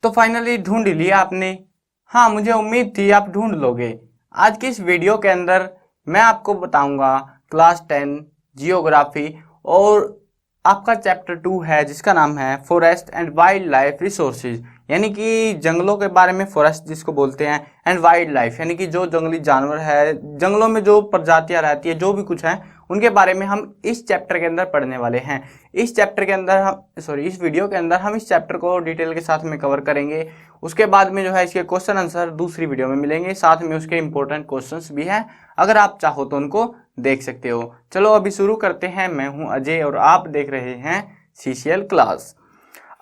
तो फाइनली ढूंढ लिया आपने। हाँ, मुझे उम्मीद थी आप ढूंढ लोगे। आज की इस वीडियो के अंदर मैं आपको बताऊंगा क्लास 10 जियोग्राफी और आपका चैप्टर 2 है जिसका नाम है forest and wild life resources, यानी कि जंगलों के बारे में, फॉरेस्ट जिसको बोलते हैं, एंड वाइल्ड लाइफ यानी कि जो जंगली जानवर है, जंगलों में जो प्रजातियां रहती है, जो भी कुछ है उनके बारे में हम इस चैप्टर के अंदर पढ़ने वाले हैं। इस चैप्टर के अंदर इस वीडियो के अंदर हम इस चैप्टर को डिटेल के साथ में कवर करेंगे। उसके बाद में जो है इसके क्वेश्चन आंसर दूसरी वीडियो में मिलेंगे, साथ में उसके इंपॉर्टेंट क्वेश्चंस भी हैं, अगर आप चाहो तो उनको देख सकते हो। चलो अभी शुरू करते हैं। मैं हूं अजय और आप देख रहे हैं सीसीएल क्लास।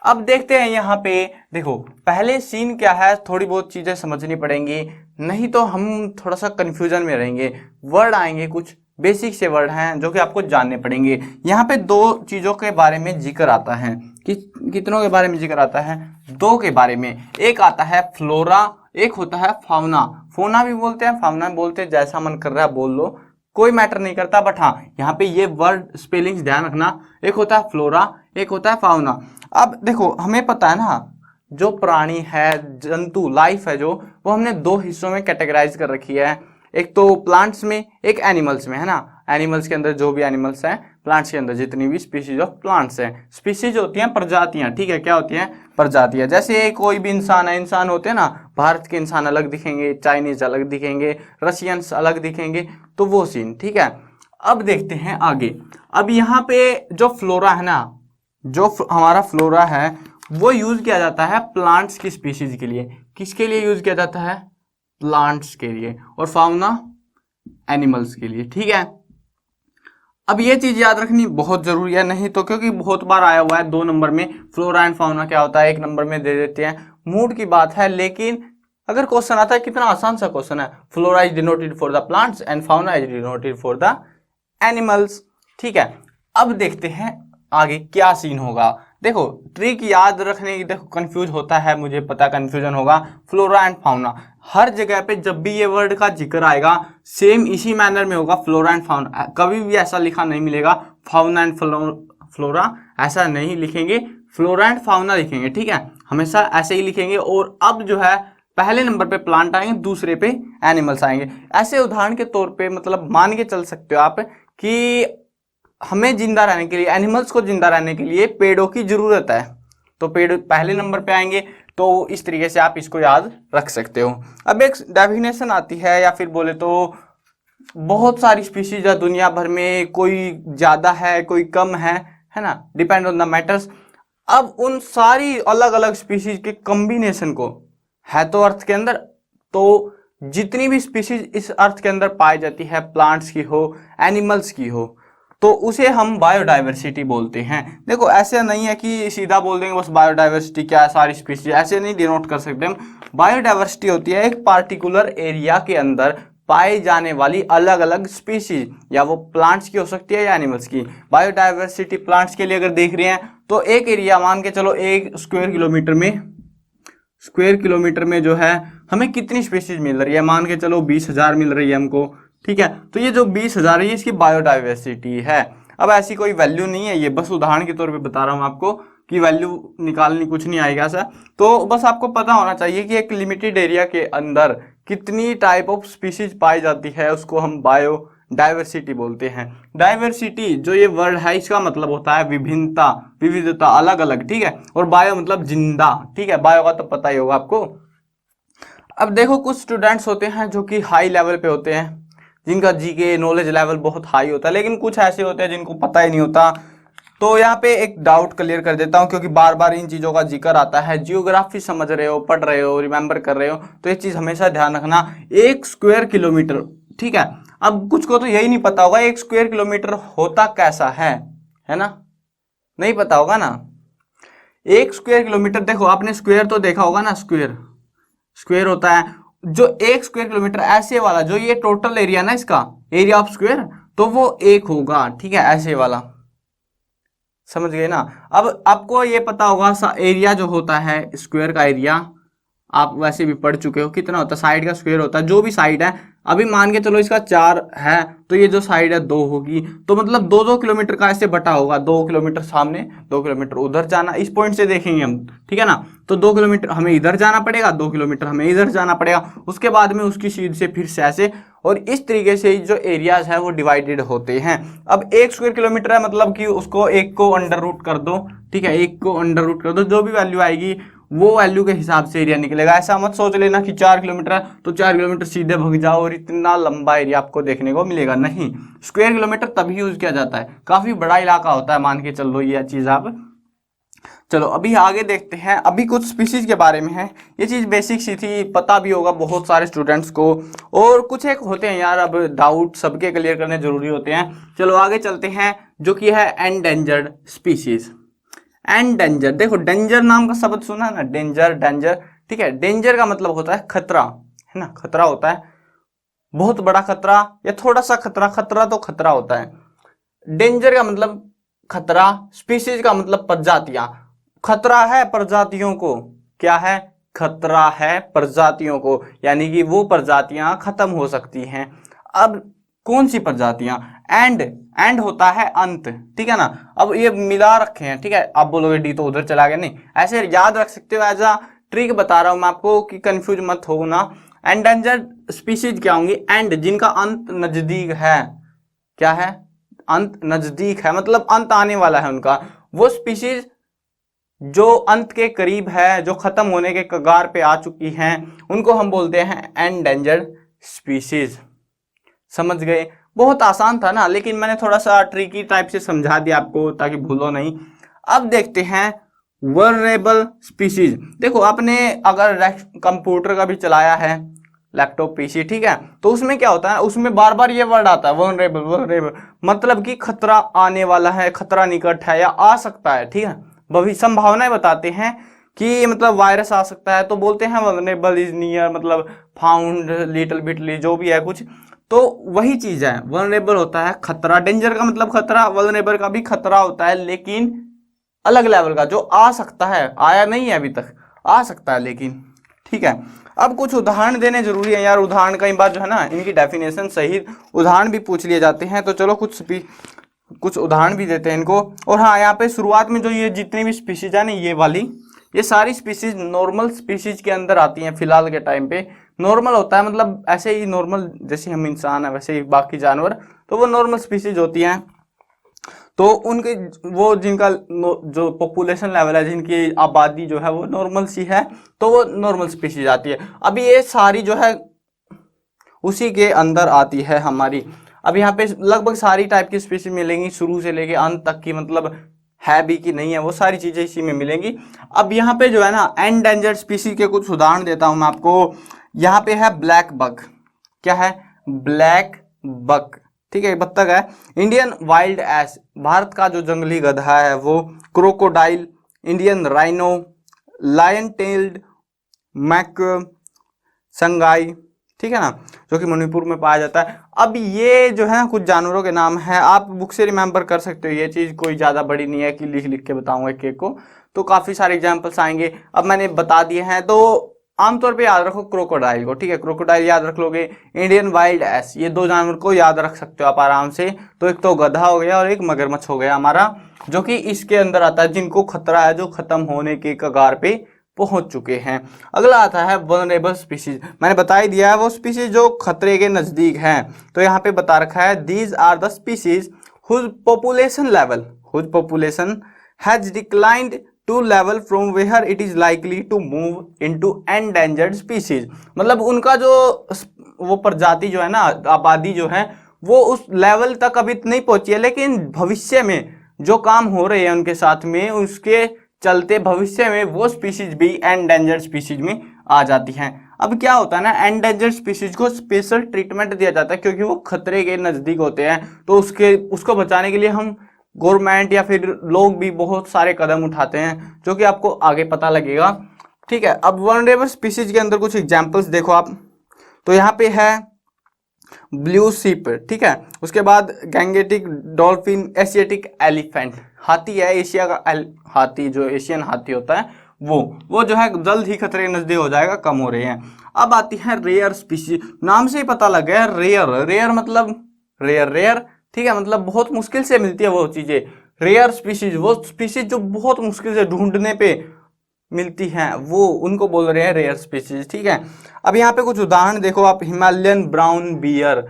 अब देखते हैं यहाँ पे, देखो पहले सीन क्या है, थोड़ी बहुत चीजें समझनी पड़ेंगी, नहीं तो हम थोड़ा सा कंफ्यूजन में रहेंगे। वर्ड आएंगे, कुछ बेसिक से वर्ड हैं जो कि आपको जानने पड़ेंगे। यहाँ पे दो चीजों के बारे में जिक्र आता है। कितनों के बारे में जिक्र आता है? दो के बारे में। एक आता है फ्लोरा, एक होता है फाउना। फोना भी बोलते हैं, फाउना भी बोलते हैं, जैसा मन कर रहा है बोल लो, कोई मैटर नहीं करता। बट हाँ, यहाँ पे ये वर्ड स्पेलिंग्स ध्यान रखना, एक होता है फ्लोरा, एक होता है फाउना। अब देखो हमें पता है ना, जो प्राणी है, जंतु, लाइफ है जो, वो हमने दो हिस्सों में कैटेगराइज कर रखी है। एक तो प्लांट्स में, एक एनिमल्स में, है ना। एनिमल्स के अंदर जो भी एनिमल्स हैं, प्लांट्स के अंदर जितनी भी स्पीशीज ऑफ प्लांट्स हैं। स्पीशीज होती हैं प्रजातियां, ठीक है, क्या होती हैं? प्रजातियां। जैसे कोई भी इंसान है, इंसान होते हैं ना, भारत के इंसान अलग दिखेंगे, चाइनीज अलग दिखेंगे, रशियंस अलग दिखेंगे, तो वो सीन, ठीक है। अब देखते हैं आगे। अब यहाँ पे जो फ्लोरा है ना, जो हमारा फ्लोरा है वो यूज किया जाता है प्लांट्स की स्पीशीज के लिए। किसके लिए यूज किया जाता है? प्लांट्स के लिए। और फाउना एनिमल्स के लिए, ठीक है। अब ये चीज याद रखनी बहुत जरूरी है, नहीं तो क्योंकि बहुत बार आया हुआ है 2 नंबर में फ्लोरा एंड फाउना क्या होता है, 1 नंबर में दे देते हैं, मूड की बात है। लेकिन अगर क्वेश्चन आता है, कितना आसान सा क्वेश्चन है, flora is denoted for the plants and fauna is denoted for the animals, ठीक है। अब देखते हैं आगे क्या सीन होगा। देखो ट्रिक याद रखने की, देखो कंफ्यूज होता है, मुझे पता कंफ्यूजन होगा। फ्लोरा एंड फाउना, हर जगह पे जब भी ये वर्ड का जिक्र आएगा सेम इसी मैनर में होगा, फ्लोरा एंड फाउना। कभी भी ऐसा लिखा नहीं मिलेगा फाउना एंड फ्लोरा, ऐसा नहीं लिखेंगे, फ्लोरा एंड फाउना लिखेंगे, ठीक है, हमेशा ऐसे ही लिखेंगे। और अब जो है पहले नंबर पे प्लांट आएंगे, दूसरे पे एनिमल्स आएंगे। ऐसे उदाहरण के तौर पे मतलब मान के चल सकते हो आप कि हमें जिंदा रहने के लिए, एनिमल्स को जिंदा रहने के लिए पेड़ों की जरूरत है, तो पेड़ पहले नंबर पे आएंगे। तो इस तरीके से आप इसको याद रख सकते हो। अब एक डेफिनेशन आती है, या फिर बोले तो बहुत सारी स्पीशीज है दुनिया भर में, कोई ज्यादा है कोई कम है ना, डिपेंड ऑन द मैटर्स। अब उन सारी अलग अलग स्पीशीज के कॉम्बिनेशन को, है तो अर्थ के अंदर, तो जितनी भी स्पीशीज इस अर्थ के अंदर पाई जाती है, प्लांट्स की हो, एनिमल्स की हो, तो उसे हम बायोडाइवर्सिटी बोलते हैं। देखो ऐसे नहीं है कि सीधा बोल देंगे बस बायोडाइवर्सिटी क्या है, सारी स्पीशीज, ऐसे नहीं डिनोट कर सकते हम। बायोडाइवर्सिटी होती है एक पार्टिकुलर एरिया के अंदर पाई जाने वाली अलग अलग स्पीशीज, या वो प्लांट्स की हो सकती है या एनिमल्स की। बायोडाइवर्सिटी प्लांट्स के लिए अगर देख रहे हैं तो एक एरिया मान के चलो, 1 स्क्वायर किलोमीटर में जो है हमें कितनी स्पीशीज मिल रही है, मान के चलो 20,000 मिल रही है हमको, ठीक है। तो ये जो 20,000 है, इसकी बायोडाइवर्सिटी है। अब ऐसी कोई वैल्यू नहीं है, ये बस उदाहरण के तौर पे बता रहा हूं आपको कि वैल्यू निकालनी कुछ नहीं आएगा ऐसा। तो बस आपको पता होना चाहिए कि एक लिमिटेड एरिया के अंदर कितनी टाइप ऑफ स्पीशीज पाई जाती है, उसको हम बायोडाइवर्सिटी बोलते हैं। डाइवर्सिटी जो ये वर्ड है, इसका मतलब होता है विभिन्नता, विविधता, अलग अलग, ठीक है। और बायो मतलब जिंदा, ठीक है, बायो का तो पता ही होगा आपको। अब देखो कुछ स्टूडेंट्स होते हैं जो कि हाई लेवल पे होते हैं, जिनका जीके नॉलेज लेवल बहुत हाई होता है, लेकिन कुछ ऐसे होते हैं जिनको पता ही नहीं होता। तो यहाँ पे एक डाउट क्लियर कर देता हूँ, क्योंकि बार बार इन चीजों का जिक्र आता है। जियोग्राफी समझ रहे हो, पढ़ रहे हो, रिमेंबर कर रहे हो, तो ये चीज हमेशा ध्यान रखना, 1 स्क्वायर किलोमीटर, ठीक है। अब कुछ को तो यही नहीं पता होगा 1 स्क्वायर किलोमीटर होता कैसा है ना, नहीं पता होगा ना। 1 स्क्वायर किलोमीटर, देखो आपने स्क्वायर तो देखा होगा ना, स्क्वायर होता है जो 1 स्क्वायर किलोमीटर, ऐसे वाला जो ये टोटल एरिया ना, इसका एरिया ऑफ स्क्वायर, तो वो 1 होगा, ठीक है, ऐसे वाला, समझ गए ना। अब आपको ये पता होगा एरिया जो होता है, स्क्वायर का एरिया आप वैसे भी पढ़ चुके हो, कितना होता है, साइड का स्क्वायर होता है, जो भी साइड है अभी मान के चलो इसका 4 है तो ये जो साइड है 2 होगी, तो मतलब 2-2 किलोमीटर का ऐसे बटा होगा, 2 किलोमीटर सामने 2 किलोमीटर उधर जाना, इस पॉइंट से देखेंगे हम, ठीक है ना। तो 2 किलोमीटर हमें इधर जाना पड़ेगा, 2 किलोमीटर हमें इधर जाना पड़ेगा, उसके बाद में उसकी सीध से फिर से ऐसे, और इस तरीके से जो एरियाज है वो डिवाइडेड होते हैं। अब 1 स्क्वायर किलोमीटर है, मतलब कि उसको एक को अंडर रूट कर दो, ठीक है, एक को अंडर रूट कर दो, जो भी वैल्यू आएगी वो वैल्यू के हिसाब से एरिया निकलेगा। ऐसा मत सोच लेना कि 4 किलोमीटर है तो 4 किलोमीटर सीधे भाग जाओ और इतना लंबा एरिया आपको देखने को मिलेगा, नहीं। स्क्वायर किलोमीटर तभी यूज किया जाता है, काफी बड़ा इलाका होता है, मान के चल लो ये चीज आप। चलो अभी आगे देखते हैं, अभी कुछ स्पीशीज के बारे में है। ये चीज बेसिक सी थी, पता भी होगा बहुत सारे स्टूडेंट्स को, और कुछ एक होते हैं यार, अब डाउट सबके क्लियर करने जरूरी होते हैं। चलो आगे चलते हैं, जो कि है एंडेंजर्ड स्पीशीज। एंडेंजर, देखो डेंजर नाम का शब्द सुना है ना, डेंजर, डेंजर, ठीक है। डेंजर का मतलब होता है खतरा, है ना, खतरा होता है, बहुत बड़ा खतरा या थोड़ा सा खतरा, खतरा तो खतरा होता है। डेंजर का मतलब खतरा, स्पीशीज का मतलब प्रजातियां, खतरा है प्रजातियों को, क्या है, खतरा है प्रजातियों को, यानी कि वो प्रजातियां खत्म हो सकती हैं। अब कौन सी प्रजातियां, एंड होता है अंत, ठीक है ना। अब ये मिला रखे हैं, ठीक है, आप बोलोगे डी तो उधर चला गया, नहीं, ऐसे याद रख सकते हो, एज अ ट्रिक बता रहा हूं मैं आपको कि कंफ्यूज मत हो ना। एंडेंजर्ड स्पीशीज क्या होंगी, एंड जिनका अंत नजदीक है, क्या है, अंत नजदीक है, मतलब अंत आने वाला है उनका, वो स्पीशीज जो अंत के करीब है, जो खत्म होने के कगार पे आ चुकी हैं, उनको हम बोलते हैं एंडेंजर्ड स्पीशीज। समझ गए, बहुत आसान था ना, लेकिन मैंने थोड़ा सा ट्रिकी टाइप से समझा दिया आपको ताकि भूलो नहीं। अब देखते हैं वल्नरेबल स्पीशीज। देखो आपने अगर कंप्यूटर का भी चलाया है, लैपटॉप पीसी, ठीक है, तो उसमें क्या होता है, उसमें बार बार ये वर्ड आता है वल्नरेबल, वल्नरेबल, मतलब कि खतरा आने वाला है, खतरा निकट है या आ सकता है, ठीक है, भविष्य संभावनाएं बताते हैं कि मतलब वायरस आ सकता है, तो बोलते हैं वल्नरेबल इज नियर, मतलब फाउंड लिटिल बिटली, जो भी है कुछ, तो वही चीज है, वल्नरेबल होता है खतरा। डेंजर का मतलब खतरा, वल्नरेबल का भी खतरा होता है, लेकिन अलग लेवल का, जो आ सकता है, आया नहीं है अभी तक, आ सकता है लेकिन, ठीक है। अब कुछ उदाहरण देने जरूरी है यार, उदाहरण कई बार जो है ना इनकी डेफिनेशन सही उदाहरण भी पूछ लिए जाते हैं, तो चलो कुछ उदाहरण भी देते हैं इनको। और हाँ, यहाँ पे शुरुआत में जो ये जितनी भी स्पीशीज है ना, ये वाली, ये सारी स्पीशीज नॉर्मल स्पीशीज के अंदर आती हैं फिलहाल के टाइम पे। नॉर्मल होता है मतलब ऐसे ही नॉर्मल, जैसे हम इंसान है वैसे ही बाकी जानवर, तो वो नॉर्मल स्पीशीज होती हैं। तो उनके वो जिनका जो पॉपुलेशन लेवल है, जिनकी आबादी जो है वो नॉर्मल सी है, तो वो नॉर्मल स्पीशीज आती है। अभी ये सारी जो है उसी के अंदर आती है हमारी। अब यहाँ पे लगभग सारी टाइप की स्पीशीज मिलेंगी, शुरू से लेके अंत तक की, मतलब है भी कि नहीं है, वो सारी चीजें इसी में मिलेंगी। अब यहाँ पे जो है ना एंडेंजर्ड स्पीशीज के कुछ उदाहरण देता हूं मैं आपको। यहाँ पे है ब्लैक बक, क्या है, ब्लैक बक, ठीक है, बत्तख है। इंडियन वाइल्ड एस, भारत का जो जंगली गधा है वो। Crocodile, Indian rhino, lion tailed macaque sangai, ठीक है ना, जो कि मणिपुर में पाया जाता है। अब ये जो है कुछ जानवरों के नाम है, आप बुक से रिमेंबर कर सकते हो, ये चीज कोई ज्यादा बड़ी नहीं है कि लिख लिख के बताऊंगा एक एक को, तो काफी सारे एग्जाम्पल्स आएंगे। अब मैंने बता दिए हैं, तो आमतौर पे याद रखो क्रोकोडाइल को, ठीक है, क्रोकोडाइल याद रख लोगे। इंडियन वाइल्ड एस, ये दो जानवर को याद रख सकते हो आप आराम से। तो एक तो गधा हो गया और एक मगरमच्छ हो गया हमारा, जो कि इसके अंदर आता है, जिनको खतरा है, जो खत्म होने के कगार पे पहुंच चुके हैं। अगला आता है वल्नरेबल स्पीशीज, मैंने बता ही दिया है, वो स्पीशीज जो खतरे के नजदीक हैं। तो यहाँ पे बता रखा है, these are the species whose population has declined to level from where it is likely to move into endangered species, मतलब उनका जो वो प्रजाति जो है ना, आबादी जो है, वो उस लेवल तक अभी नहीं पहुंची है, लेकिन भविष्य में जो काम हो रहे हैं उनके साथ में, उसके चलते भविष्य में वो स्पीशीज भी एंडेंजर्ड स्पीशीज में आ जाती हैं। अब क्या होता है ना, एंडेंजर्ड स्पीशीज को स्पेशल ट्रीटमेंट दिया जाता है क्योंकि वो खतरे के नजदीक होते हैं, तो उसको बचाने के लिए हम गवर्नमेंट या फिर लोग भी बहुत सारे कदम उठाते हैं, जो कि आपको आगे पता लगेगा, ठीक है। अब वल्नरेबल स्पीशीज के अंदर कुछ एग्जांपल्स देखो आप, तो यहाँ पे है ब्लू सीप, ठीक है, उसके बाद गैंगेटिक डॉल्फिन, एशियाटिक एलिफेंट, हाथी है एशिया का हाथी, जो एशियन हाथी होता है वो जो है जल्द ही खतरे के नजदीक हो जाएगा, कम हो रहे हैं। अब आती है रेयर स्पीशीज। नाम से ही पता लग गया रेयर, रेयर मतलब रेयर रेयर, ठीक है, मतलब बहुत मुश्किल से मिलती है वो चीजें। रेयर स्पीशीज वो स्पीशीज जो बहुत मुश्किल से ढूंढने पे मिलती हैं, वो उनको बोल रहे हैं रेयर स्पीशीज, ठीक है। अब यहाँ पे कुछ उदाहरण देखो आप, हिमालयन ब्राउन बियर,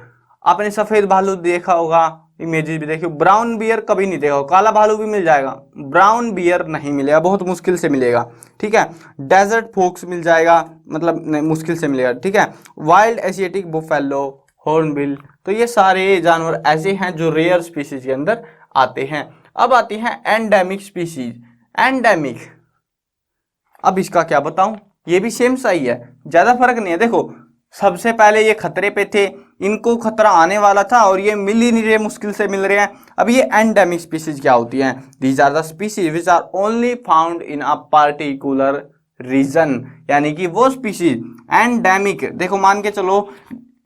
आपने सफेद भालू देखा होगा, इमेजेस भी देखियो, ब्राउन बियर कभी नहीं देखा, काला भालू भी मिल जाएगा, ब्राउन बियर नहीं मिलेगा, बहुत मुश्किल से मिलेगा, ठीक है। डेजर्ट फोक्स मिल जाएगा, मतलब नहीं, मुश्किल से मिलेगा, ठीक है। वाइल्ड एशियाटिक बुफेलो, हॉर्नबिल, तो ये सारे जानवर ऐसे हैं जो रेयर स्पीशीज के अंदर आते हैं। अब आती हैं एंडेमिक स्पीशीज। एंडेमिक, अब इसका क्या बताऊं, ये भी सेम सा ही है, ज्यादा फर्क नहीं है। देखो सबसे पहले ये खतरे पे थे, इनको खतरा आने वाला था और ये मिल ही नहीं रहे, मुश्किल से मिल रहे हैं। अब ये एंडेमिक स्पीशीज क्या होती हैं? These are the species which are only found in a particular region, यानी कि वो स्पीशीज एंडेमिक। देखो मान के चलो,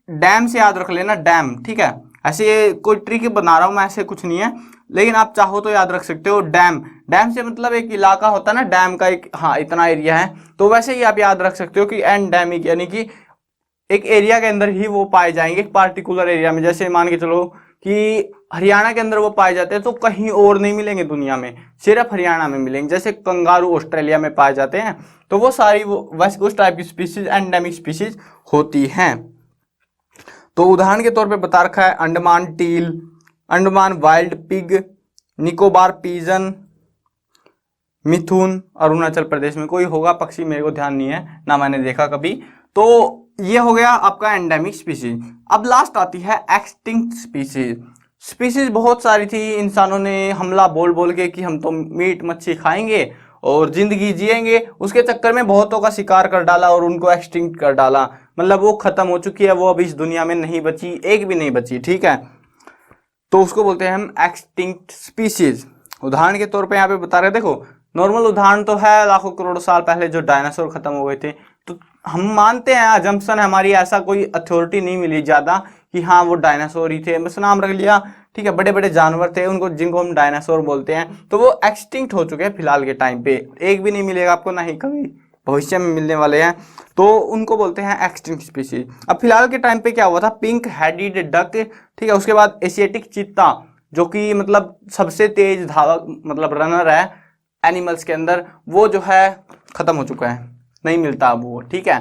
डैम से याद रख लेना, डैम, ठीक है, ऐसे कोई ट्रिक बना रहा हूं मैं, ऐसे कुछ नहीं है, लेकिन आप चाहो तो याद रख सकते हो। डैम, डैम से मतलब एक इलाका होता है ना, डैम का एक, हाँ इतना एरिया है, तो वैसे ही आप याद रख सकते हो कि एंडेमिक यानी कि एक एरिया के अंदर ही वो पाए जाएंगे, एक पार्टिकुलर एरिया में। जैसे मान के चलो कि हरियाणा के अंदर वो पाए जाते हैं, तो कहीं और नहीं मिलेंगे दुनिया में, सिर्फ हरियाणा में मिलेंगे। जैसे कंगारू ऑस्ट्रेलिया में पाए जाते हैं, तो वो सारी वो वैसे उस टाइप की स्पीशीज एंडेमिक स्पीशीज होती हैं। तो उदाहरण के तौर पे बता रखा है Andaman teal, Andaman wild pig, Nicobar pigeon, mithun, Arunachal Pradesh में कोई होगा पक्षी, मेरे को ध्यान नहीं है ना, मैंने देखा कभी। तो ये हो गया आपका एंडेमिक स्पीशीज। अब लास्ट आती है एक्सटिंक्ट स्पीशीज। स्पीशीज बहुत सारी थी, इंसानों ने हमला बोल बोल के कि हम तो मीट मच्छी खाएंगे और जिंदगी जिएंगे, उसके चक्कर में बहुतों का शिकार कर डाला और उनको एक्सटिंक्ट कर डाला, मतलब वो खत्म हो चुकी है, वो अभी इस दुनिया में नहीं बची, एक भी नहीं बची, ठीक है। तो उसको बोलते हैं हम एक्सटिंक्ट स्पीशीज। उदाहरण के तौर पे यहाँ पे बता रहे, देखो नॉर्मल उदाहरण तो है लाखों करोड़ों साल पहले जो डायनासोर खत्म हो गए थे, तो हम मानते हैं, अजम्पशन है हमारी, ऐसा कोई अथॉरिटी नहीं मिली ज्यादा कि हाँ वो डायनासोर ही थे, बस नाम रख लिया, ठीक है, बड़े बड़े जानवर थे उनको, जिनको हम डायनासोर बोलते हैं, तो वो एक्सटिंक्ट हो चुके हैं फिलहाल के टाइम पे, एक भी नहीं मिलेगा आपको, ना ही कभी भविष्य में मिलने वाले हैं, तो उनको बोलते हैं एक्सटिंक्ट स्पीशीज। अब फिलहाल के टाइम पे क्या हुआ था, पिंक हेडेड डक, ठीक है, उसके बाद एशियाटिक चीता, जो कि मतलब सबसे तेज धावक, मतलब रनर है एनिमल्स के अंदर, वो जो है खत्म हो चुका है, नहीं मिलता अब वो, ठीक है।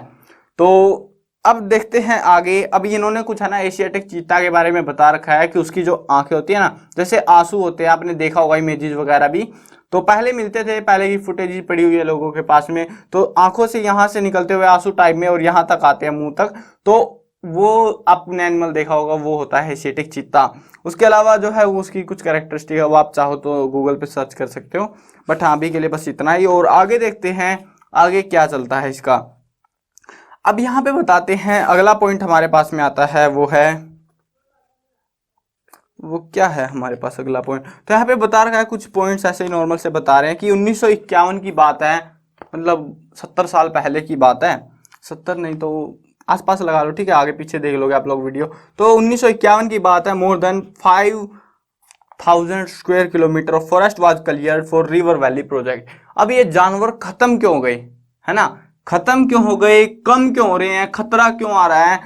तो अब देखते हैं आगे। अब इन्होंने कुछ है ना एशियाटिक चीता के बारे में बता रखा है कि उसकी जो आंखें होती है ना, जैसे आंसू होते हैं, आपने देखा होगा इमेजेस वगैरह भी, तो पहले मिलते थे, पहले की फुटेज पड़ी हुई है लोगों के पास में, तो आंखों से यहाँ से निकलते हुए आंसू टाइप में और यहाँ तक आते हैं मुंह तक, तो वो आपने एनिमल देखा होगा, वो होता है एशियाटिक चीता। उसके अलावा जो है वो उसकी कुछ कैरेक्टरिस्टिक है, वो आप चाहो तो गूगल पे सर्च कर सकते हो, बट हाँ अभी के लिए बस इतना ही। और आगे देखते हैं आगे क्या चलता है इसका। अब यहाँ पे बताते हैं अगला पॉइंट हमारे पास में आता है, वो है, वो क्या है हमारे पास अगला पॉइंट, तो यहाँ पे बता रखा है कुछ पॉइंट्स ऐसे ही नॉर्मल से बता रहे हैं कि 1951 की बात है, मतलब 70 साल पहले की बात है, 70 नहीं तो आसपास लगा लो, ठीक है, आगे पीछे देख लोगे आप लोग वीडियो, तो 1951 की बात है। More then 5,000 square kilometre of forest was cleared for river valley project. अब ये जानवर खत्म क्यों हो गए, है ना, खत्म क्यों हो गए, कम क्यों हो रहे हैं, खतरा क्यों आ रहा है,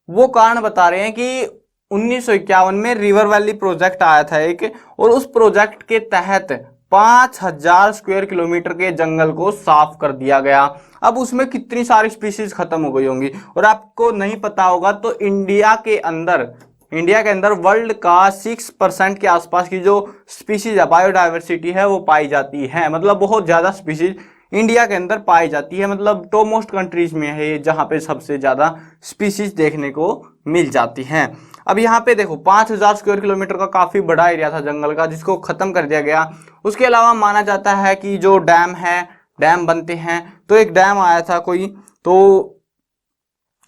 वो कारण बता रहे हैं कि 1951 में रिवर वैली प्रोजेक्ट आया था एक, और उस प्रोजेक्ट के तहत 5,000 स्क्वायर किलोमीटर के जंगल को साफ कर दिया गया। अब उसमें कितनी सारी स्पीशीज खत्म हो गई होंगी, और आपको नहीं पता होगा तो इंडिया के अंदर वर्ल्ड का 6% के आसपास की जो स्पीशीज है, बायोडाइवर्सिटी है, वो पाई जाती है, मतलब बहुत ज्यादा स्पीशीज इंडिया के अंदर पाई जाती है, मतलब टॉप मोस्ट कंट्रीज में है ये, जहां पे सबसे ज्यादा स्पीशीज देखने को मिल जाती हैं। अब यहाँ पे देखो 5,000 स्क्वायर किलोमीटर का काफी बड़ा एरिया था जंगल का, जिसको खत्म कर दिया गया। उसके अलावा माना जाता है कि जो डैम है, डैम बनते हैं, तो एक डैम आया था कोई, तो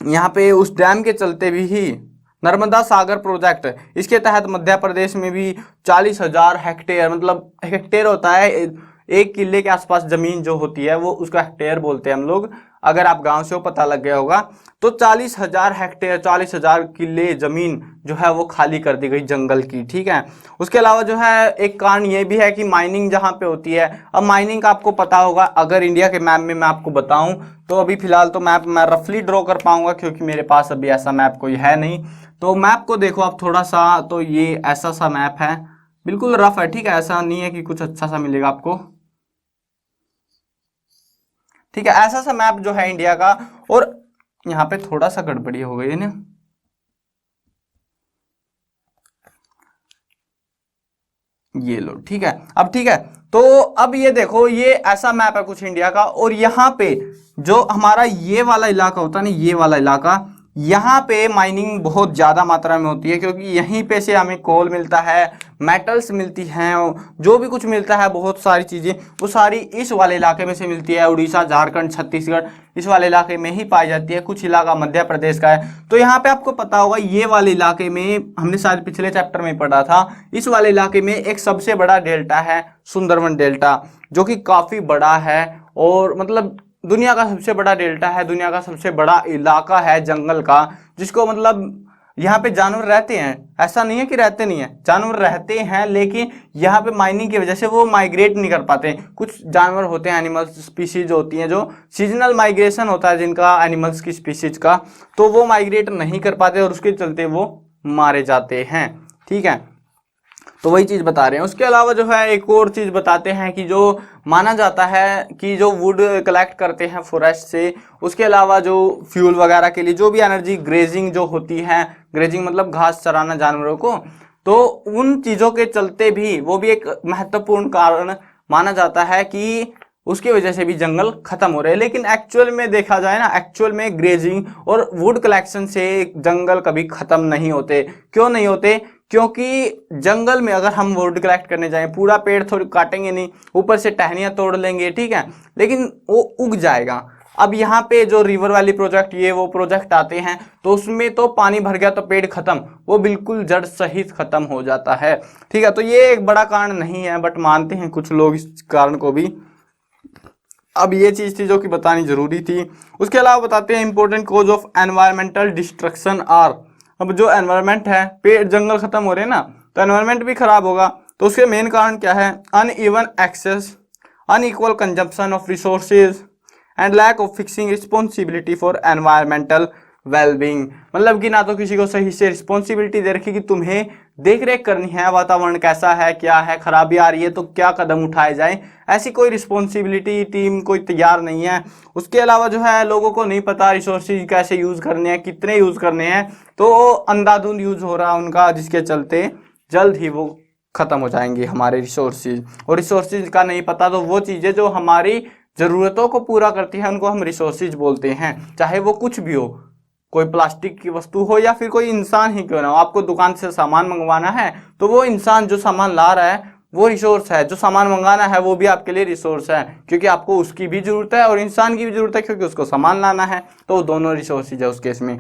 यहाँ पे उस डैम के चलते भी नर्मदा सागर प्रोजेक्ट, इसके तहत मध्य प्रदेश में भी 40,000 हेक्टेयर, मतलब हेक्टेयर होता है एक किले के आसपास जमीन जो होती है वो उसको हेक्टेयर बोलते हैं हम लोग। अगर आप गांव से हो पता लग गया होगा। तो 40,000 हेक्टेयर 40,000 किले जमीन जो है वो खाली कर दी गई जंगल की, ठीक है। उसके अलावा जो है एक कारण ये भी है कि माइनिंग जहाँ पे होती है, अब माइनिंग का आपको पता होगा, अगर इंडिया के मैप में मैं आपको बताऊं तो अभी फिलहाल तो मैप मैं रफली ड्रॉ कर पाऊंगा क्योंकि मेरे पास अभी ऐसा मैप कोई है नहीं। तो मैप को देखो आप थोड़ा सा, तो ये ऐसा सा मैप है, बिल्कुल रफ है, ठीक है, ऐसा नहीं है कि कुछ अच्छा सा मिलेगा आपको, ठीक है। ऐसा सा मैप जो है इंडिया का। और यहाँ पे थोड़ा सा गड़बड़ी हो गई है ना, ये लो, ठीक है। अब ठीक है, तो अब ये देखो ये ऐसा मैप है कुछ इंडिया का, और यहाँ पे जो हमारा ये वाला इलाका होता है ना, ये वाला इलाका, यहाँ पे माइनिंग बहुत ज़्यादा मात्रा में होती है क्योंकि यहीं पे से हमें कोल मिलता है, मेटल्स मिलती हैं, जो भी कुछ मिलता है बहुत सारी चीज़ें वो सारी इस वाले इलाके में से मिलती है। उड़ीसा, झारखंड, छत्तीसगढ़ इस वाले इलाके में ही पाई जाती है, कुछ इलाका मध्य प्रदेश का है। तो यहाँ पे आपको पता होगा ये वाले इलाके में हमने शायद पिछले चैप्टर में पढ़ा था, इस वाले इलाके में एक सबसे बड़ा डेल्टा है सुंदरवन डेल्टा, जो कि काफ़ी बड़ा है और मतलब दुनिया का सबसे बड़ा डेल्टा है, दुनिया का सबसे बड़ा इलाका है जंगल का, जिसको मतलब यहाँ पे जानवर रहते हैं, ऐसा नहीं है कि रहते नहीं है, जानवर रहते हैं, लेकिन यहाँ पे माइनिंग की वजह से वो माइग्रेट नहीं कर पाते। कुछ जानवर होते हैं, एनिमल्स स्पीशीज होती हैं जो सीजनल माइग्रेशन होता है जिनका, एनिमल्स की स्पीशीज का, तो वो माइग्रेट नहीं कर पाते और उसके चलते वो मारे जाते हैं, ठीक है। तो वही चीज़ बता रहे हैं। उसके अलावा जो है एक और चीज़ बताते हैं कि जो माना जाता है कि जो वुड कलेक्ट करते हैं फॉरेस्ट से, उसके अलावा जो फ्यूल वगैरह के लिए जो भी एनर्जी, ग्रेजिंग जो होती है, ग्रेजिंग मतलब घास चराना जानवरों को, तो उन चीज़ों के चलते भी वो भी एक महत्वपूर्ण कारण माना जाता है कि उसकी वजह से भी जंगल खत्म हो रहे हैं। लेकिन एक्चुअल में देखा जाए ना, एक्चुअल में ग्रेजिंग और वुड कलेक्शन से जंगल कभी खत्म नहीं होते। क्यों नहीं होते? क्योंकि जंगल में अगर हम वुड कलेक्ट करने जाएं, पूरा पेड़ थोड़ी काटेंगे नहीं, ऊपर से टहनियां तोड़ लेंगे, ठीक है, लेकिन वो उग जाएगा। अब यहाँ पे जो रिवर वैली प्रोजेक्ट, ये वो प्रोजेक्ट आते हैं, तो उसमें तो पानी भर गया तो पेड़ खत्म, वो बिल्कुल जड़ सहित खत्म हो जाता है, ठीक है। तो ये एक बड़ा कारण नहीं है, बट मानते हैं कुछ लोग इस कारण को भी। अब ये चीज थी जो कि बतानी जरूरी थी। उसके अलावा बताते हैं important cause of environmental destruction are. अब जो एनवायरमेंट है, पेड़ जंगल खत्म हो रहे हैं ना, तो एनवायरमेंट भी खराब होगा। तो उसके मेन कारण क्या है? Uneven access, unequal consumption of resources and lack of fixing responsibility for environmental wellbeing. मतलब कि ना तो किसी को सही से रिस्पॉन्सिबिलिटी दे रखी कि तुम्हें देख रेख करनी है, वातावरण कैसा है, क्या है, खराबी आ रही है तो क्या कदम उठाए जाए, ऐसी कोई रिस्पॉन्सिबिलिटी टीम कोई तैयार नहीं है। उसके अलावा जो है लोगों को नहीं पता रिसोर्सेज कैसे यूज करने हैं, कितने यूज करने हैं, तो अंधाधुंध यूज हो रहा है उनका, जिसके चलते जल्द ही वो खत्म हो जाएंगे हमारे रिसोर्सेज। और रिसोर्सेज का नहीं पता तो वो चीजें जो हमारी जरूरतों को पूरा करती है उनको हम रिसोर्सेज बोलते हैं, चाहे वो कुछ भी हो, कोई प्लास्टिक की वस्तु हो या फिर कोई इंसान ही क्यों ना हो। आपको दुकान से सामान मंगवाना है तो वो इंसान जो सामान ला रहा है वो रिसोर्स है, जो सामान मंगाना है वो भी आपके लिए रिसोर्स है, क्योंकि आपको उसकी भी जरूरत है और इंसान की भी जरूरत है क्योंकि उसको सामान लाना है, तो दोनों रिसोर्सेज है उस केस में।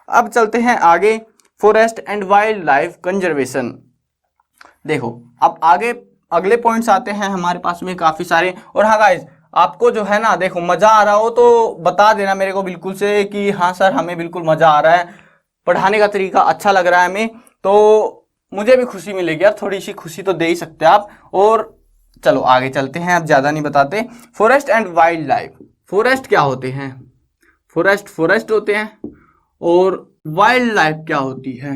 अब चलते हैं आगे, forest and wild life conservation. देखो अब आगे अगले पॉइंट्स आते हैं हमारे पास में काफी सारे। और हाँ गाइस, आपको जो है ना, देखो मजा आ रहा हो तो बता देना मेरे को बिल्कुल से कि हाँ सर हमें बिल्कुल मजा आ रहा है, पढ़ाने का तरीका अच्छा लग रहा है हमें, तो मुझे भी खुशी मिलेगी यार, थोड़ी सी खुशी तो दे ही सकते हैं आप। और चलो आगे चलते हैं, अब ज्यादा नहीं बताते। Forest and wild life. Forest क्या होते हैं? फॉरेस्ट होते हैं। और वाइल्ड लाइफ क्या होती है?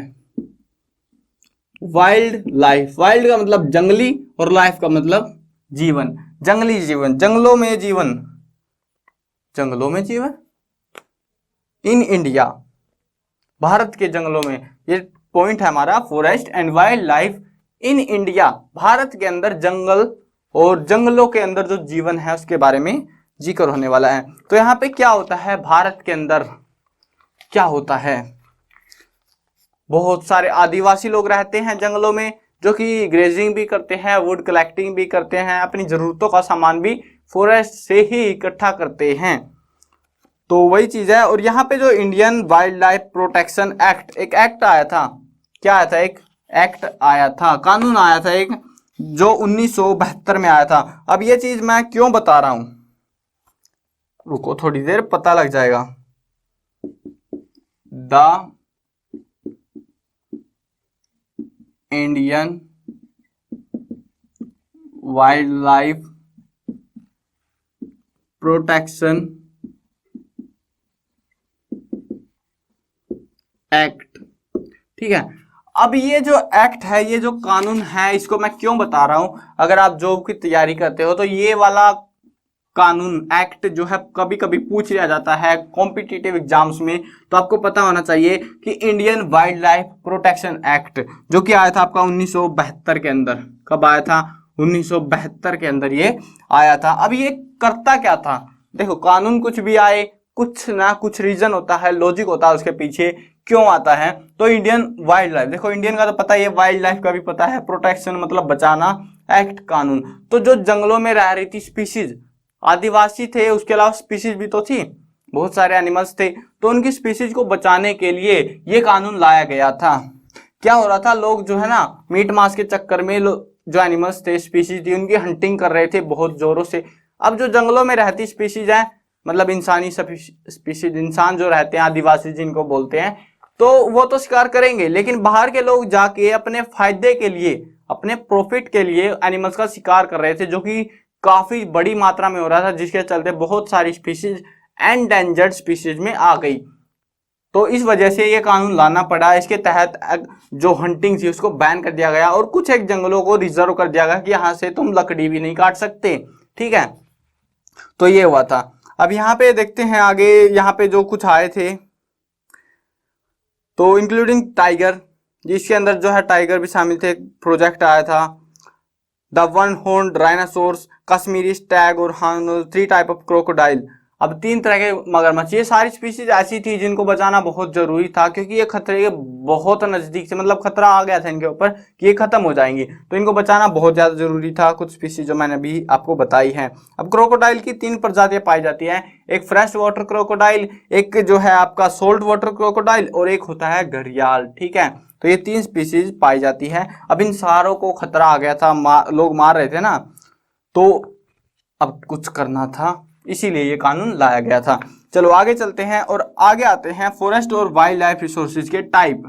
वाइल्ड लाइफ, वाइल्ड का मतलब जंगली और लाइफ का मतलब जीवन, जंगली जीवन, जंगलों में जीवन, जंगलों में जीवन इन इंडिया, भारत के जंगलों में। ये पॉइंट है हमारा, forest and wild life in India, Bharat के अंदर जंगल और जंगलों के अंदर जो जीवन है उसके बारे में जिक्र होने वाला है। तो यहाँ पे क्या होता है, भारत के अंदर क्या होता है, बहुत सारे आदिवासी लोग रहते हैं जंगलों में, जो कि ग्रेजिंग भी करते हैं, वुड कलेक्टिंग भी करते हैं, अपनी जरूरतों का सामान भी फॉरेस्ट से ही इकट्ठा करते हैं। तो वही चीज है। और यहाँ पे जो Indian wild life protection act, एक एक्ट आया था, क्या आया था? एक एक्ट आया था, कानून आया था एक, जो 1972 में आया था। अब ये चीज मैं क्यों बता रहा हूं, रुको थोड़ी देर, पता लग जाएगा। The Indian wild life protection act, ठीक है। अब ये जो एक्ट है, ये जो कानून है, इसको मैं क्यों बता रहा हूं, अगर आप जॉब की तैयारी करते हो तो ये वाला कानून एक्ट जो है कभी कभी पूछ लिया जाता है कॉम्पिटिटिव एग्जाम्स में, तो आपको पता होना चाहिए कि Indian wild life protection act जो कि आया था आपका 1972 के अंदर। कब आया था? 1972 के अंदर ये आया था। अब ये करता क्या था? देखो, कानून कुछ भी आए, कुछ ना कुछ रीजन होता है, लॉजिक होता है उसके पीछे क्यों आता है। तो इंडियन वाइल्ड लाइफ, देखो इंडियन का तो पता ही है, वाइल्ड लाइफ का भी पता है, प्रोटेक्शन मतलब बचाना, एक्ट कानून। तो जो जंगलों में रह रही थी स्पीशीज, आदिवासी थे, उसके अलावा स्पीशीज भी तो थी, बहुत सारे एनिमल्स थे, तो उनकी स्पीशीज को बचाने के लिए ये कानून लाया गया था। क्या हो रहा था, लोग जो है ना मीट मांस के चक्कर में जो एनिमल्स थे, स्पीशीज थी, उनकी हंटिंग कर रहे थे बहुत जोरों से। अब जो जंगलों में रहती स्पीशीज है, मतलब इंसानी स्पीशीज, इंसान जो रहते हैं, आदिवासी जिनको बोलते हैं, तो वो तो शिकार करेंगे, लेकिन बाहर के लोग जाके अपने फायदे के लिए, अपने प्रॉफिट के लिए एनिमल्स का शिकार कर रहे थे, जो कि काफी बड़ी मात्रा में हो रहा था, जिसके चलते बहुत सारी स्पीशीज एंडेंजर्ड स्पीशीज में आ गई। तो इस वजह से ये कानून लाना पड़ा। इसके तहत जो हंटिंग थी उसको बैन कर दिया गया और कुछ एक जंगलों को रिजर्व कर दिया गया कि यहां से तुम लकड़ी भी नहीं काट सकते, ठीक है। तो ये हुआ था। अब यहाँ पे देखते हैं आगे, यहाँ पे जो कुछ आए थे, तो इंक्लूडिंग टाइगर, जिसके अंदर जो है टाइगर भी शामिल थे। प्रोजेक्ट आया था the one horn dinosaurs, Kashmiri Stag और हार्न, 3 टाइप ऑफ क्रोकोडाइल। अब 3 तरह के मगरमच्छ, ये सारी स्पीशीज ऐसी थी जिनको बचाना बहुत जरूरी था, क्योंकि ये खतरे के बहुत नजदीक से, मतलब खतरा आ गया था इनके ऊपर कि ये खत्म हो जाएंगी, तो इनको बचाना बहुत ज्यादा जरूरी था। कुछ स्पीशीज जो मैंने अभी आपको बताई हैं। अब क्रोकोडाइल की 3 प्रजातियां पाई जाती हैं, एक फ्रेश वाटर क्रोकोडाइल, एक जो है आपका सोल्ट वाटर क्रोकोडाइल, और एक होता है घड़ियाल, ठीक है। तो ये 3 स्पीशीज पाई जाती है। अब इन सारों को खतरा आ गया था, लोग मार रहे थे ना, तो अब कुछ करना था, इसीलिए ये कानून लाया गया था। चलो आगे चलते हैं और आगे आते हैं फॉरेस्ट और वाइल्ड लाइफ रिसोर्सेज के टाइप।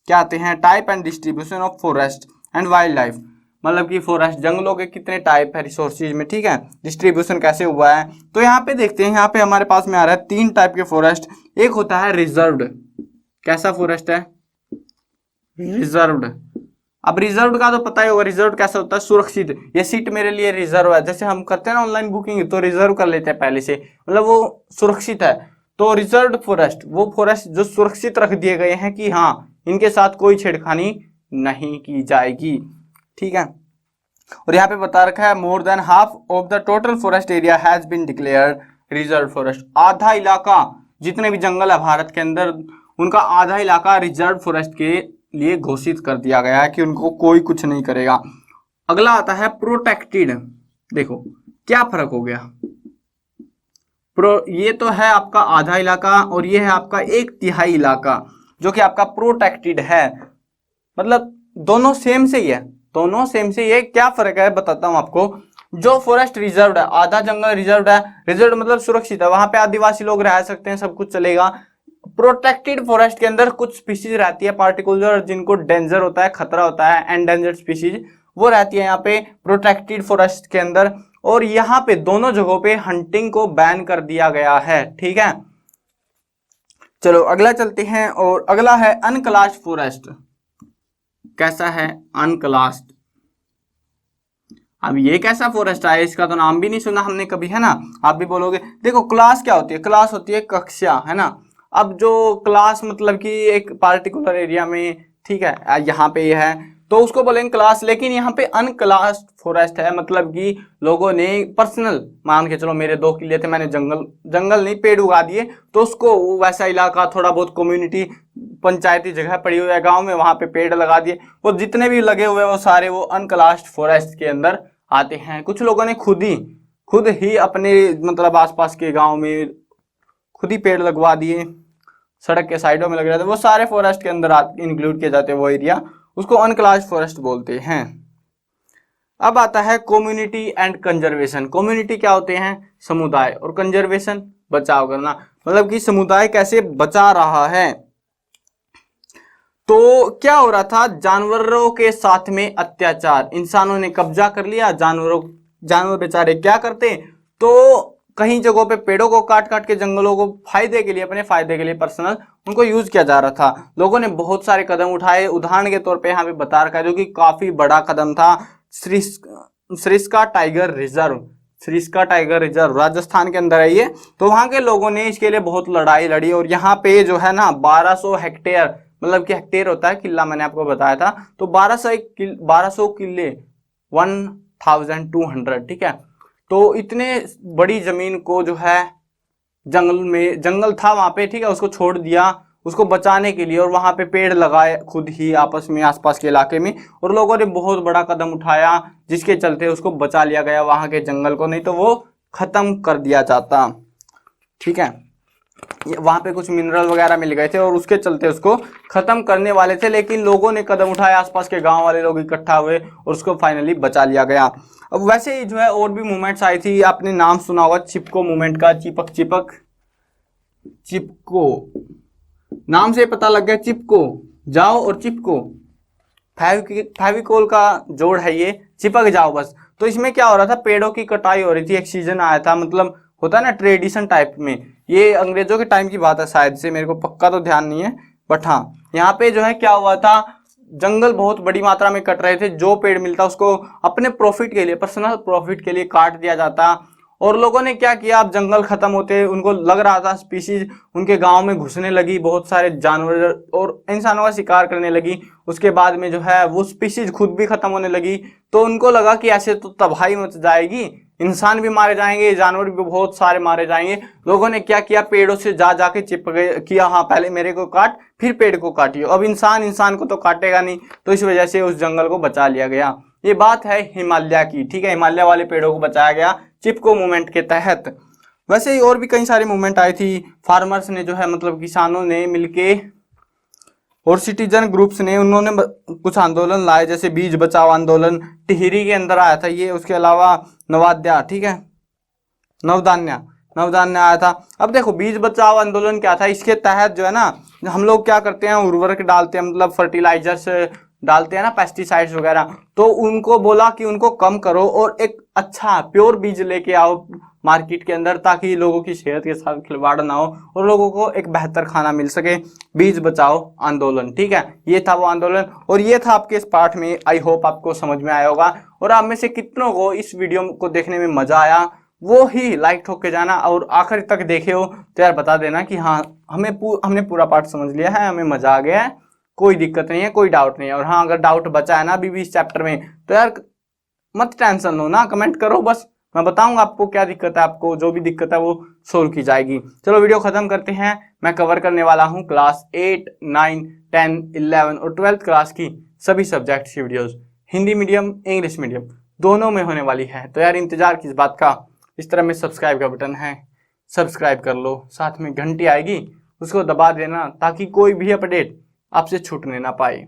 क्या आते हैं? Type and distribution of forest and wild life, मतलब कि फॉरेस्ट, जंगलों के कितने टाइप है रिसोर्सेज में, ठीक है, डिस्ट्रीब्यूशन कैसे हुआ है। तो यहाँ पे देखते हैं, यहाँ पे हमारे पास में आ रहा है 3 टाइप के फॉरेस्ट। एक होता है रिजर्व्ड। कैसा फॉरेस्ट है? रिजर्व्ड। अब रिजर्व का तो पता ही होगा, रिजर्व कैसा होता है? सुरक्षित। ये सीट मेरे लिए रिजर्व है, जैसे हम करते हैं ना ऑनलाइन बुकिंग, तो रिजर्व कर लेते हैं पहले से, मतलब वो सुरक्षित है। तो रिजर्व्ड फॉरेस्ट वो फॉरेस्ट जो सुरक्षित रख दिए गए हैं कि हाँ इनके साथ कोई छेड़खानी नहीं की जाएगी, ठीक है। और यहाँ पे बता रखा है more than half of the total forest area has been declared reserve forest. आधा इलाका, जितने भी जंगल है भारत के अंदर, उनका आधा इलाका रिजर्व फॉरेस्ट के लिए घोषित कर दिया गया है कि उनको कोई कुछ नहीं करेगा। अगला आता है प्रोटेक्टेड। देखो क्या फर्क हो गया, ये तो है आपका आधा इलाका और ये है आपका 1/3 इलाका जो कि आपका प्रोटेक्टेड है, मतलब दोनों सेम से ही है, दोनों सेम से। ये क्या फर्क है बताता हूं आपको। जो फॉरेस्ट रिजर्व है, आधा जंगल रिजर्व है, रिजर्व मतलब सुरक्षित है, वहां पे आदिवासी लोग रह सकते हैं, सब कुछ चलेगा। प्रोटेक्टेड फॉरेस्ट के अंदर कुछ स्पीशीज रहती है पार्टिकुलर, जिनको डेंजर होता है, खतरा होता है, एंडेंजर्ड स्पीशीज, वो रहती है यहाँ पे प्रोटेक्टेड फॉरेस्ट के अंदर। और यहाँ पे दोनों जगहों पे हंटिंग को बैन कर दिया गया है, ठीक है। चलो अगला चलते हैं, और अगला है अनक्लास्ड फॉरेस्ट। कैसा है? अनक्लास्ड। अब ये कैसा फॉरेस्ट है? इसका तो नाम भी नहीं सुना हमने कभी, है ना। आप भी बोलोगे, देखो क्लास क्या होती है? क्लास होती है कक्षा, है ना। अब जो क्लास मतलब कि एक पार्टिकुलर एरिया में, ठीक है, यहाँ पे ये है तो उसको बोलेंगे क्लास। लेकिन यहाँ पे अनक्लास्ड फॉरेस्ट है, मतलब कि लोगों ने पर्सनल, मान के चलो मेरे 2 किले थे, मैंने जंगल नहीं पेड़ उगा दिए, तो उसको वैसा इलाका, थोड़ा बहुत कम्युनिटी पंचायती जगह पड़ी हुई है गांव में, वहां पे पेड़ लगा दिए, वो जितने भी लगे हुए वो सारे वो अनक्लास्ड फॉरेस्ट के अंदर आते हैं। कुछ लोगों ने खुद ही अपने मतलब आसपास के गांव में खुद ही पेड़ लगवा दिए, सड़क के साइडों में लग रहे थे, वो सारे फॉरेस्ट के अंदर इंक्लूड किए जाते हैं वो एरिया, उसको अनक्लास्ड फॉरेस्ट बोलते हैं। अब आता है कम्युनिटी एंड कंजर्वेशन। कम्युनिटी क्या होते हैं? समुदाय, और कंजर्वेशन बचाव करना, मतलब कि समुदाय कैसे बचा रहा है। तो क्या हो रहा था? जानवरों के साथ में अत्याचार, इंसानों ने कब्जा कर लिया। जानवर बेचारे क्या करते? तो कहीं जगहों पे पेड़ों को काट काट के, जंगलों को फायदे के लिए, अपने फायदे के लिए पर्सनल उनको यूज किया जा रहा था। लोगों ने बहुत सारे कदम उठाए। उदाहरण के तौर पे यहाँ पे बता रखा है, जो कि काफी बड़ा कदम था, Sariska tiger reserve. Sariska tiger reserve Rajasthan के अंदर है ये। तो वहां के लोगों ने इसके लिए बहुत लड़ाई लड़ी, और यहाँ पे जो है ना 1200 हेक्टेयर, मतलब कि हेक्टेयर होता है किला, मैंने आपको बताया था, तो 1200 किले 1200, ठीक है। तो इतने बड़ी जमीन को जो है जंगल था वहां पे, ठीक है, उसको छोड़ दिया उसको बचाने के लिए, और वहां पे पेड़ लगाए खुद ही आपस में, आसपास के इलाके में, और लोगों ने बहुत बड़ा कदम उठाया, जिसके चलते उसको बचा लिया गया वहां के जंगल को, नहीं तो वो खत्म कर दिया जाता, ठीक है। वहां पे कुछ मिनरल वगैरह मिल गए थे और उसके चलते उसको खत्म करने वाले थे, लेकिन लोगों ने कदम उठाया, आसपास के गांव वाले लोग इकट्ठा हुए और उसको फाइनली बचा लिया गया। अब वैसे ही जो है और भी मूवमेंट्स आई थी, आपने नाम सुना होगा चिपको मूवमेंट का। चिपक चिपक चिपको, नाम से पता लग गया, चिपको जाओ और चिपको, फेविकोल का जोड़ है ये, चिपक जाओ बस। तो इसमें क्या हो रहा था? पेड़ों की कटाई हो रही थी, एक सीजन आया था, मतलब होता है ना ट्रेडिशन टाइप में, ये अंग्रेजों के टाइम की बात है शायद से, मेरे को पक्का तो ध्यान नहीं है, बट हाँ यहाँ पे जो है क्या हुआ था, जंगल बहुत बड़ी मात्रा में कट रहे थे, जो पेड़ मिलता उसको अपने प्रॉफिट के लिए, पर्सनल प्रॉफिट के लिए काट दिया जाता। और लोगों ने क्या किया, अब जंगल खत्म होते उनको लग रहा था स्पीशीज उनके गांव में घुसने लगी, बहुत सारे जानवर और इंसानों का शिकार करने लगी, उसके बाद में जो है वो स्पीशीज खुद भी खत्म होने लगी। तो उनको लगा कि ऐसे तो तबाही मच जाएगी, इंसान भी मारे जाएंगे, जानवर भी बहुत सारे मारे जाएंगे। लोगों ने क्या किया, पेड़ों से जा जाके चिपके किया, हाँ पहले मेरे को काट फिर पेड़ को काटियो, अब इंसान को तो काटेगा नहीं, तो इस वजह से उस जंगल को बचा लिया गया। ये बात है हिमालय की, ठीक है, हिमालय वाले पेड़ों को बचाया गया चिपको मूवमेंट के तहत। वैसे ही और भी कई सारी मूवमेंट आई थी, फार्मर्स ने जो है, मतलब किसानों ने मिलके और सिटीजन ग्रुप्स ने, उन्होंने कुछ आंदोलन लाए, जैसे बीज बचाओ आंदोलन टिहरी के अंदर आया था ये, उसके अलावा नवाद्या, ठीक है, नवधान्य आया था। अब देखो बीज बचाओ आंदोलन क्या था, इसके तहत जो है ना हम लोग क्या करते हैं, उर्वरक डालते हैं, मतलब फर्टिलाइजर्स डालते हैं ना, पेस्टिसाइड्स वगैरह, तो उनको बोला कि उनको कम करो और एक अच्छा प्योर बीज लेके आओ मार्केट के अंदर, ताकि लोगों की सेहत के साथ खिलवाड़ ना हो और लोगों को एक बेहतर खाना मिल सके। बीज बचाओ आंदोलन, ठीक है, ये था वो आंदोलन, और ये था आपके इस पाठ में। आई होप आपको समझ में आया होगा, और आप में से कितनों को इस वीडियो को देखने में मजा आया, वो ही लाइक ठोक के जाना, और आखिर तक देखे हो तो यार बता देना कि हाँ हमने पूरा पाठ समझ लिया है, हमें मजा आ गया है, कोई दिक्कत नहीं है, कोई डाउट नहीं है। और हाँ अगर डाउट बचा है ना अभी भी इस चैप्टर में, तो यार मत टेंशन लो ना, कमेंट करो, बस मैं बताऊंगा आपको क्या दिक्कत है, आपको जो भी दिक्कत है वो सोल्व की जाएगी। चलो वीडियो खत्म करते हैं। मैं कवर करने वाला हूँ क्लास 8, 9, 10, 11 और 12th क्लास की सभी सब्जेक्ट की videos, Hindi medium English medium दोनों में होने वाली है। तो यार इंतजार किस बात का, इस तरह में सब्सक्राइब का बटन है, सब्सक्राइब कर लो, साथ में घंटी आएगी उसको दबा देना, ताकि कोई भी अपडेट आपसे छूटने ना पाए।